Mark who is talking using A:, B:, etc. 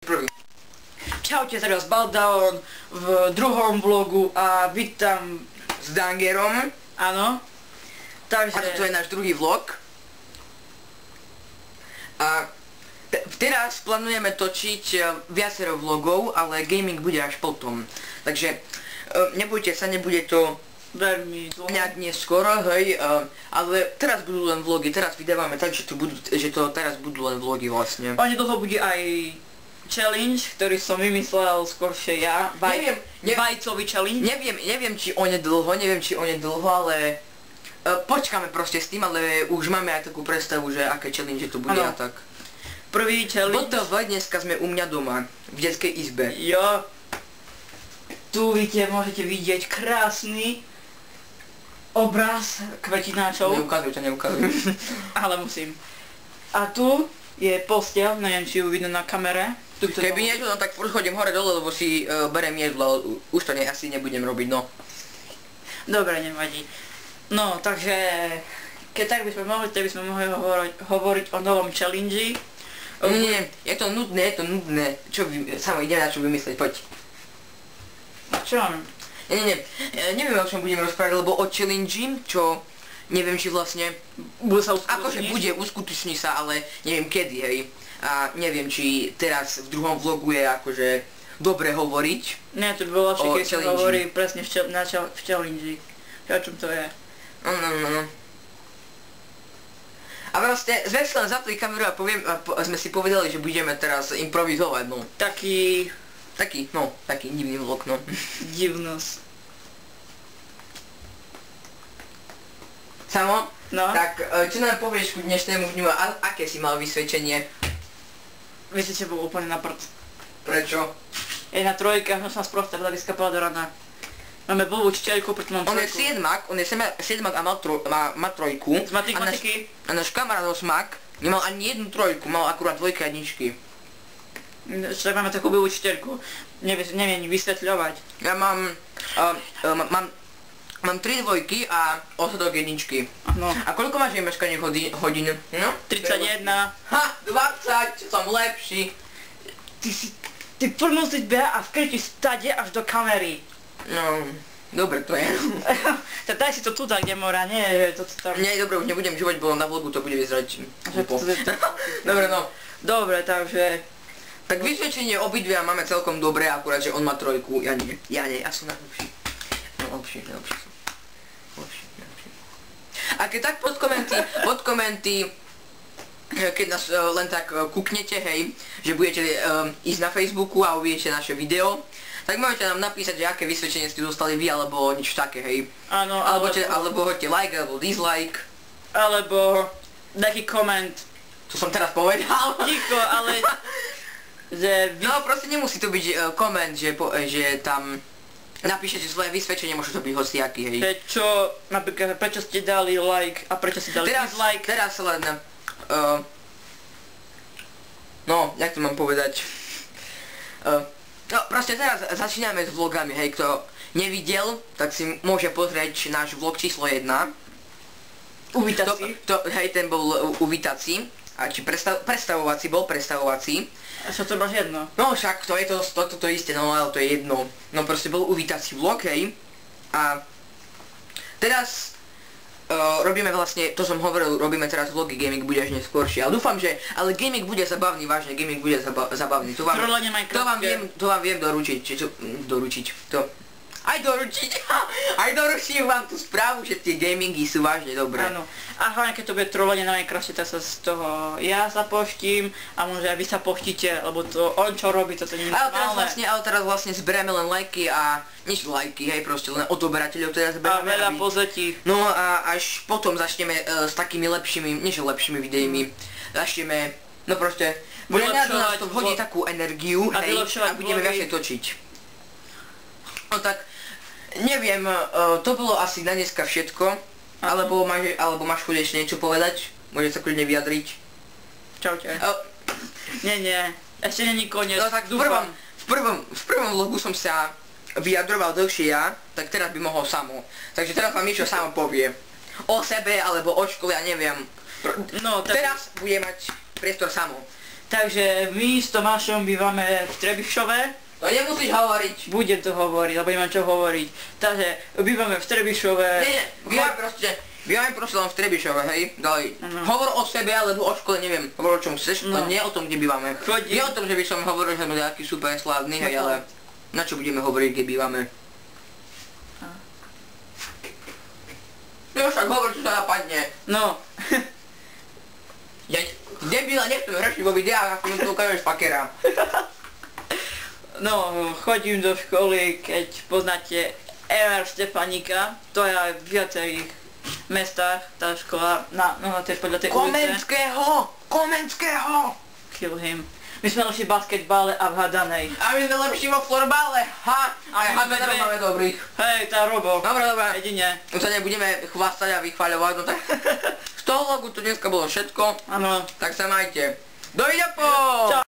A: prvý.
B: Čaute, teraz Baldaon v druhom vlogu a vítam
A: S Dangerom.
B: Áno. Takže...
A: A toto je náš druhý vlog. A teraz plánujeme točiť viacero vlogov, ale gaming bude až potom. Takže nebojte sa, nebude to
B: veľmi dlho.
A: nejak neskoro, hej, ale teraz budú len vlogy, teraz vydávame tak, že to teraz budú len vlogy vlastne.
B: Onedlho bude aj challenge, ktorý som vymyslel skôršie ja. Vajcový challenge.
A: Neviem či onedlho, ale počkáme proste s tým, ale už máme aj takú predstavu, že aké challenge to bude a tak.
B: Prvý challenge.
A: Dneska sme u mňa doma, v detskej izbe.
B: Jo. Tu môžete vidieť krásny obraz kvetináčov.
A: Neukazuj.
B: Ale musím. A tu je posteľ, neviem či ju vidno na kamere.
A: Keby niečo, no tak furt chodím hore dole, lebo si berem jedlo, ale už to asi nebudem robiť, no.
B: Dobre, nevadí. No, takže keď tak by sme mohli hovoriť o novom challenge.
A: Nie, je to nudné. Čo samo ideme na čo vymyslieť, poď.
B: Čo?
A: Nie, neviem o čom budem rozprávať, lebo o challenge, čo neviem či vlastne akože bude, uskutoční sa, ale neviem kedy, hej. A neviem či teraz v druhom vlogu je akože dobre hovoriť.
B: Nie, to by bolo lepšie, keď sa hovorí presne v challenge. O čom to je?
A: No. A vlastne sme si len zapli kameru a sme si povedali, že budeme teraz improvizovať, no. Taký divný vlog, no.
B: Divnosť.
A: Samo?
B: No?
A: Tak, čo nám povieš ku dnešnému dňu a aké si mal vysvedčenie?
B: Vysvedčenie bolo úplne na prd.
A: Prečo?
B: Je na trojke a nočná sprostá veľa vyskapala do rana. Máme blbú učiteľku, preto mám trojku.
A: On je siedmak a má trojku.
B: Z matematiky.
A: A náš kamarát Osmak nemal ani jednu trojku, mal akurát dvojky a jedničky.
B: Však máme takú blbú učiteľku. Neviem vysvetľovať.
A: Ja mám 3 dvojky a osodok jedničky.
B: No.
A: A koľko máš meškaných hodín? No?
B: 31.
A: Ha! 20! Som lepší.
B: Ty furt musíš behať a vkrytiť stade až do kamery.
A: No, dobre to je.
B: Tak daj si to tu tak, kde mora, nie, že to tam...
A: Nie, dobre, už nebudem žívať, bo na vlogu to bude vyzerať hlúpo. Dobre, no.
B: Dobre, takže...
A: Tak vysvedčenie obidvia máme celkom dobré, akurát, že on má trojku, ja nie, ja som najlepší. No, lepší som. Lepší. A keď tak pod komenty, keď nás len tak kúknete, hej, že budete ísť na Facebooku a uvidíte naše video, tak môžete nám napísať, že aké vysvedčenie ste dostali vy, alebo niečo také, hej. Áno, alebo hoďte like, alebo dislike.
B: Alebo nejaký koment.
A: To som teraz povedal.
B: Ticho, ale... že vy...
A: No proste nemusí to byť koment, že tam napíšete svoje vysvedčenie, môže to byť hociaký, hej.
B: Prečo ste dali like a prečo ste dali dislike?
A: Teraz len... no, jak to mám povedať? No, proste teraz začíname s vlogami, hej, kto nevidel, tak si môže pozrieť náš vlog číslo 1.
B: Uvítací.
A: Hej, ten bol uvítací, a či predstavovací.
B: A čo to máš jedno?
A: No však, to je to isté, no ale to je jedno. No proste bol uvítací vlog, hej, a teraz robíme vlastne, to som hovoril, robíme teraz vlogy, gaming bude až neskôršie, ale dúfam, že, ale gaming bude zabavný, vážne, gaming bude zabavný, to vám viem doručiť, aj doručím vám tú správu, že tie gamingy sú vážne dobré.
B: Áno, a hlavne keď to bude trolenie na Minecrafte, tak sa z toho ja zapoštím a možno aj vy sa poštíte, lebo to on čo robí, toto nie je normálne.
A: Ale teraz vlastne zberieme len lajky a nič lajky, hej, proste len odoberateľov teraz zberieme.
B: A veľa pozetí.
A: No a až potom začneme s takými lepšími, nie že lepšími videami, začneme, no proste, nás to vhodí takú energiu, hej, a budeme viacej točiť. No tak, neviem, to bolo asi na dneska všetko. Alebo máš chuť ešte niečo povedať? Môžeš sa kľudne vyjadriť.
B: Čaute. Nie, ešte není koniec.
A: No tak v prvom vlogu som sa vyjadroval dlhšie ja, tak teraz by mohol samo. Takže teraz vám niečo samo povie. O sebe, alebo o škole, ja neviem. No, tak... Teraz bude mať priestor samo.
B: Takže my s Tomášom bývame v Trebišove.
A: To nemusíš hovoriť.
B: Budem to hovoriť, lebo nemám čo hovoriť. Takže bývame v Trebišove.
A: Nie, bývame proste len v Trebišove, hej? Ďalej. Hovor o sebe, alebo o škole, neviem. Hovor o čom chceš, to nie o tom, kde bývame. Nie o tom, že by som hovoril, že sme nejaký super slávny, hej, ale na čo budeme hovoriť, kde bývame. No však hovor, čo sa napadne.
B: No.
A: Ja debila nechcem hračiť vo videách, ako to ukážeš fakera.
B: No, chodím do školy, keď poznáte R. Stefanika, to je aj v viacerých mestách, tá škola, no tiež podľa tej ulice.
A: Komenského!
B: Kill him. My sme lepší v basketbale a v hadanej.
A: A my sme lepší vo florbale, ha! Aj hadanov máme dobrých.
B: Hej, tá Robo.
A: Dobre.
B: Jedine.
A: Už sa nebudeme chvástať a vychváľovať, no tak z toho vlogu to dneska bolo všetko.
B: Áno.
A: Tak sa majte. Dovidenia po!